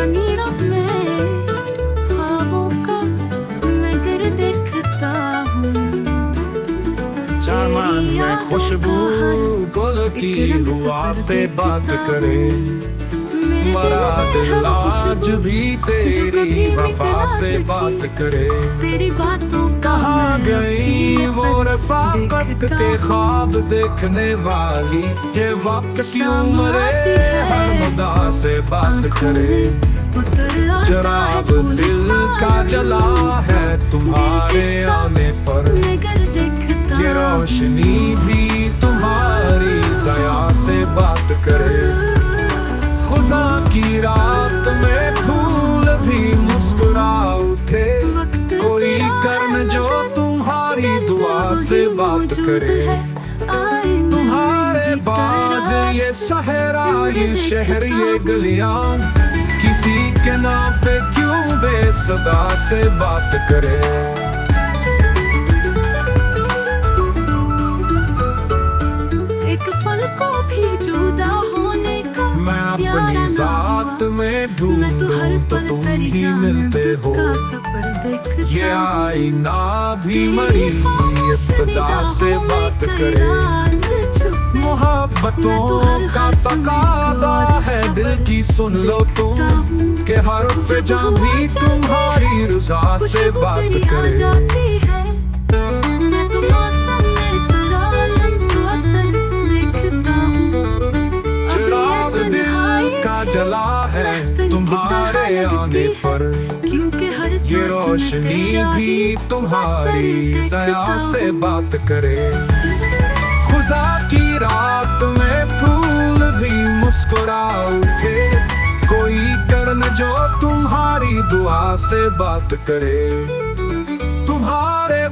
नीरव में ख्वाबों का नगर देखता हूँ। चामान में खुशबू गुल की हवा से बात करे, मरा दिल आज भी तेरी वफा से बात करे। तेरी बातों कहाँ गई वो रफ़ाकत के ख्वाब देखने वाली, ये वक्त की उम्र हर मुद्दा से बात करे। चराग दिल का जला है तुम्हारे आने पर, ये रोशनी भी तुम्हारी ज़या से बात करे। खुदा की रात में फूल भी मुस्कुरा उठे, कोई कर्म जो तुम्हारी दुआ से बात करे। तुम्हारे बाद ये सहरा, ये शहर, ये गलियां किसी के नाम पे क्यों बेसदा से बात करे। एक पल को भी जुदा होने का मैं अपनी जात में ढूंढूं तो तुम ही मिलते हो। ये आईना भी मरी इब्तिदा से बात करे। मोहब्बतों का तकादा है दिल की सुन लो तुम, के हर्फ जहाँ भी तुम्हारी रज़ा से बात करे। जला है तुम्हारे आने पर, ये रोशनी भी तुम्हारी ज़या से बात करे। खुदा की रात में फूल भी मुस्कुरा उठे, कोई कर्म जो तुम्हारी दुआ से बात करे। तुम्हारे